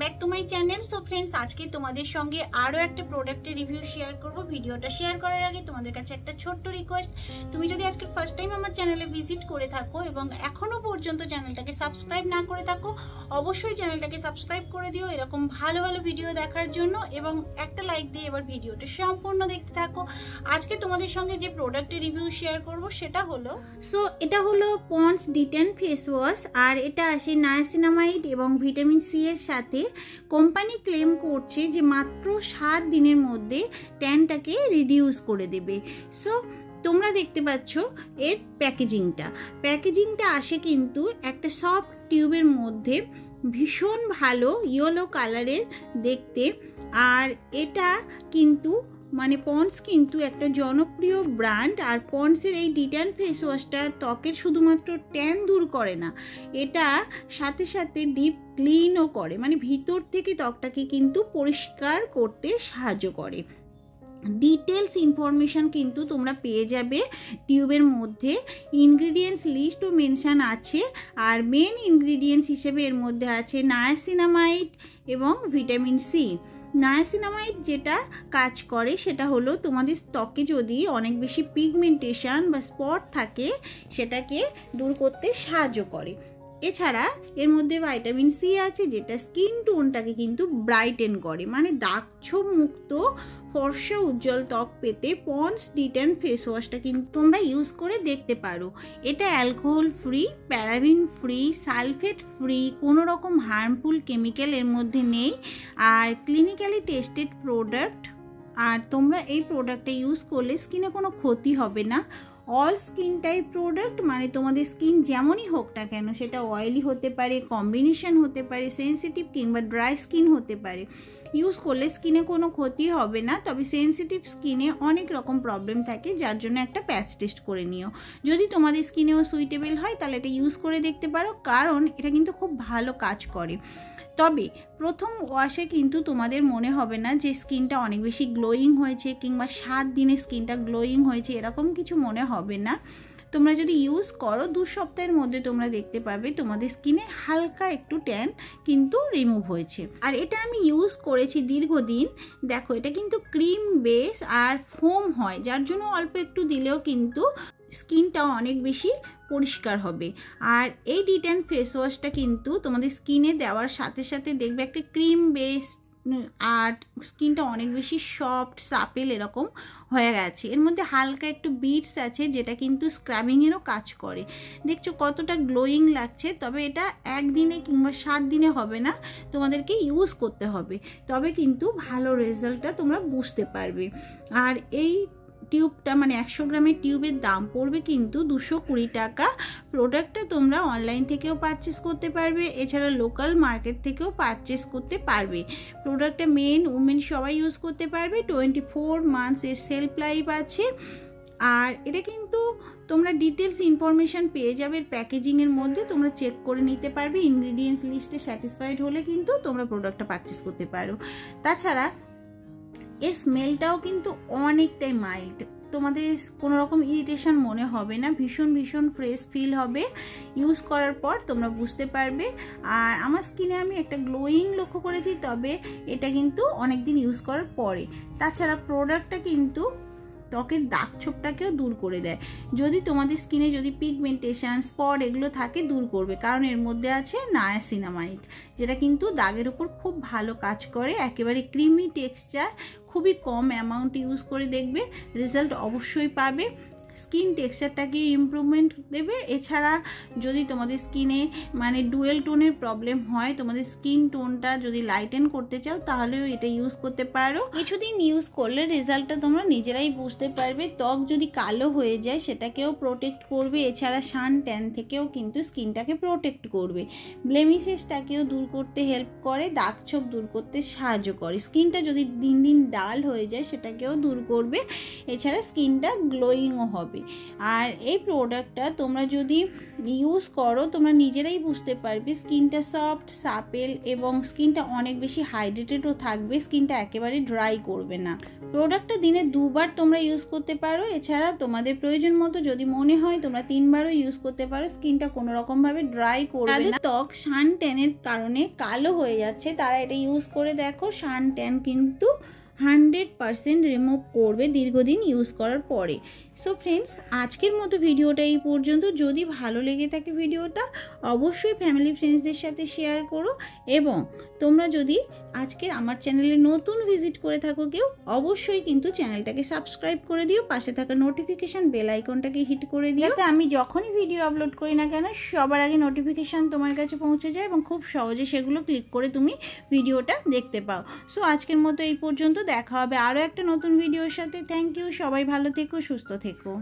Back to my channel. So friends, আজকে তোমাদের সঙ্গে আরও একটা প্রোডাক্টের রিভিউ শেয়ার করব। ভিডিওটা শেয়ার করার আগে তোমাদের কাছে একটা ছোট্ট রিকোয়েস্ট, তুমি যদি আজকে ফার্স্ট টাইম আমার চ্যানেলে ভিজিট করে থাকো এবং এখনও পর্যন্ত চ্যানেলটাকে সাবস্ক্রাইব না করে থাকো, অবশ্যই চ্যানেলটাকে সাবস্ক্রাইব করে দিও এরকম ভালো ভালো ভিডিও দেখার জন্য, এবং একটা লাইক দিয়ে এবার ভিডিওটা সম্পূর্ণ দেখতে থাকো। আজকে তোমাদের সঙ্গে যে প্রোডাক্টের রিভিউ শেয়ার করব সেটা হলো এটা হলো পন্ডস D10 ফেস ওয়াশ। আর এটা আসে নায়াসিনামাইড এবং ভিটামিন সি এর সাথে। কোম্পানি ক্লেম করছে যে মাত্র 7 দিনের মধ্যে ট্যানটাকে রিডিউস করে দেবে। সো তোমরা দেখতে পাচ্ছ এর প্যাকেজিংটা আসে কিন্তু একটা সফট টিউবের মধ্যে, ভীষণ ভালো ইয়েলো কালারের দেখতে। আর এটা কিন্তু পন্ডস কিন্তু একটা জনপ্রিয় ব্র্যান্ড। আর পন্ডসের এই D10 ফেস ওয়াশটা ত্বকের শুধুমাত্র ট্যান দূর করে না, এটা সাথে সাথে ডিপ ক্লিনও করে, ভিতর থেকে ত্বকটাকে কিন্তু পরিষ্কার করতে সাহায্য করে। ডিটেলস ইনফরমেশন কিন্তু তোমরা পেয়ে যাবে টিউবের মধ্যে। ইনগ্রিডিয়েন্টস লিস্টও মেনশান আছে। আর মেন ইনগ্রিডিয়েন্টস হিসেবে এর মধ্যে আছে নায়াসিনামাইড এবং ভিটামিন সি। নায়াসিনামাইড যেটা কাজ করে সেটা হলো তোমাদের ত্বকে যদি অনেক বেশি পিগমেন্টেশন বা স্পট থাকে সেটাকে দূর করতে সাহায্য করে। এছাড়া এর মধ্যে ভিটামিন সি আছে যেটা স্কিন টোনটাকে কিন্তু ব্রাইটেন করে, দাগছোপ মুক্ত ফর্সা উজ্জ্বল ত্বক পেতে পন্ডস D10 ফেস ওয়াশটা কিন্তু তোমরা ইউজ করে দেখতে পারো। এটা alcohol free, paraben free, sulphate free, কোনো রকম হার্মফুল কেমিক্যাল এর মধ্যে নেই। আর ক্লিনিক্যালি টেস্টেড প্রোডাক্ট। আর তোমরা এই প্রোডাক্টটা ইউজ করলে স্কিনে কোনো ক্ষতি হবে না। অল স্কিন টাইপ প্রোডাক্ট, তোমাদের স্কিন যেমনই হোক না কেন, সেটা অয়েলি হতে পারে, কম্বিনেশন হতে পারে, সেন্সিটিভ কিংবা ড্রাই স্কিন হতে পারে, ইউজ করলে স্কিনে কোনো ক্ষতি হবে না। তবে সেন্সিটিভ স্কিনে অনেক রকম প্রবলেম থাকে, যার জন্য একটা প্যাচ টেস্ট করে নিও। যদি তোমাদের স্কিনেও সুইটেবল হয় তাহলে এটা ইউজ করে দেখতে পারো, কারণ এটা কিন্তু খুব ভালো কাজ করে। তবে প্রথম ওয়াশে কিন্তু তোমাদের মনে হবে না যে স্কিনটা অনেক বেশি গ্লোয়িং হয়েছে কিংবা 7 দিনে স্কিনটা গ্লোয়িং হয়েছে, এরকম কিছু মনে হবে না। তোমরা যদি ইউজ করো 2 সপ্তাহের মধ্যে তোমরা দেখতে পাবে তোমাদের স্কিনে হালকা একটু ট্যান কিন্তু রিমুভ হয়েছে। আর এটা আমি ইউজ করেছি দীর্ঘদিন। দেখো, এটা কিন্তু ক্রিম বেস আর ফোম হয়, যার জন্য অল্প একটু দিলেও কিন্তু স্কিনটাও অনেক বেশি পরিষ্কার হবে। আর এই D10 ফেস ওয়াশটা কিন্তু তোমাদের স্কিনে দেওয়ার সাথে সাথে দেখবে একটা ক্রিম বেস আর স্কিনটা অনেক বেশি সফট সাপেল এরকম হয়ে গেছে। এর মধ্যে হালকা একটু বিটস আছে যেটা কিন্তু স্ক্রাবিংয়েরও কাজ করে। দেখছো কতটা গ্লোয়িং লাগছে। তবে এটা একদিনে কিংবা 7 দিনে হবে না, তোমাদেরকে ইউজ করতে হবে, তবে কিন্তু ভালো রেজাল্টটা তোমরা বুঝতে পারবে। আর এই টিউবটা 100 গ্রামের টিউবের দাম পড়বে কিন্তু 220 টাকা। প্রোডাক্টটা তোমরা অনলাইন থেকেও পারচেস করতে পারবে, এছাড়া লোকাল মার্কেট থেকেও পারচেস করতে পারবে। প্রোডাক্টটা মেন উমেন সবাই ইউজ করতে পারবে। 24 মান্থস এর সেলফ লাইফ আছে। আর এটা কিন্তু তোমরা ডিটেলস ইনফরমেশান পেয়ে যাবে প্যাকেজিংয়ের মধ্যে, তোমরা চেক করে নিতে পারবে। ইনগ্রিডিয়েন্টস লিস্টে স্যাটিসফাইড হলে কিন্তু তোমরা প্রোডাক্টটা পারচেস করতে পারো। তাছাড়া এর স্মেলটাও কিন্তু অনেকটাই মাইল্ড, তোমাদের কোনো রকম ইরিটেশন মনে হবে না, ভীষণ ফ্রেশ ফিল হবে ইউজ করার পর, তোমরা বুঝতে পারবে। আর আমার স্কিনে আমি একটা গ্লোয়িং লক্ষ্য করেছি, তবে এটা কিন্তু অনেক দিন ইউজ করার পরে। তাছাড়া প্রোডাক্টটা কিন্তু ত্বকের দাগ ছোপটাকেও দূর করে দেয়। যদি তোমাদের স্কিনে যদি পিগমেন্টেশন স্পট এগুলো থাকে দূর করবে, কারণ এর মধ্যে আছে নায়াসিনামাইড, যেটা কিন্তু দাগের উপর খুব ভালো কাজ করে। একেবারে ক্রিমি টেক্সচার, খুবই কম অ্যামাউন্ট ইউজ করে দেখবে রেজাল্ট অবশ্যই পাবে। স্কিন টেক্সচারটাকে ইমপ্রুভমেন্ট দেবে। এছাড়া যদি তোমাদের স্কিনে ডুয়েল টোনের প্রবলেম হয়, তোমাদের স্কিন টোনটা যদি লাইটেন করতে চাও তাহলেও এটা ইউজ করতে পারো। কিছুদিন ইউজ করলে রেজাল্টটা তোমরা নিজেরাই বুঝতে পারবে। ত্বক যদি কালো হয়ে যায় সেটাকেও প্রোটেক্ট করবে, এছাড়া সান ট্যান থেকেও কিন্তু স্কিনটাকে প্রোটেক্ট করবে। ব্লেমিসেসটাকেও দূর করতে হেল্প করে, দাগ ছোপ দূর করতে সাহায্য করে। স্কিনটা যদি দিন দিন ডাল হয়ে যায় সেটাকেও দূর করবে, এছাড়া স্কিনটা গ্লোয়িংও হবে। হবে। আর এই প্রোডাক্টটা তোমরা যদি ইউজ করো তোমরা নিজেরাই বুঝতে পারবে স্কিনটা সফট, সাপেল এবং স্কিনটা অনেক বেশি হাইড্রেটেডও থাকবে, স্কিনটা একেবারে ড্রাই করবে না। প্রোডাক্টটা দিনে 2 বার তোমরা ইউজ করতে পারো। এছাড়া তোমাদের প্রয়োজন মতো যদি মনে হয় তোমরা 3 বারও ইউজ করতে পারো। স্কিনটা কোনো রকমভাবে ড্রাই করবে না। ত্বক সান ট্যানের কারণে কালো হয়ে যাচ্ছে তারা এটা ইউজ করে দেখো, সান ট্যান কিন্তু 100% রিমুভ করবে দীর্ঘদিন ইউজ করার পরে। সো ফ্রেন্ডস, আজকের মতো ভিডিওটা এই পর্যন্ত। যদি ভালো লেগে থাকে ভিডিওটা অবশ্যই ফ্যামিলি ফ্রেন্ডসদের সাথে শেয়ার করো, এবং তোমরা যদি আজকের আমার চ্যানেলে নতুন ভিজিট করে থাকো কেউ, অবশ্যই কিন্তু চ্যানেলটাকে সাবস্ক্রাইব করে দিও, পাশে থাকা নোটিফিকেশান বেল আইকনটাকে হিট করে দিও, যাতে আমি যখনই ভিডিও আপলোড করি না কেন সবার আগে নোটিফিকেশান তোমার কাছে পৌঁছে যায় এবং খুব সহজে সেগুলো ক্লিক করে তুমি ভিডিওটা দেখতে পাও। সো আজকের মতো এই পর্যন্ত, দেখা হবে আরও একটা নতুন ভিডিওর সাথে। থ্যাংক ইউ, সবাই ভালো থেকো, সুস্থ থেকো।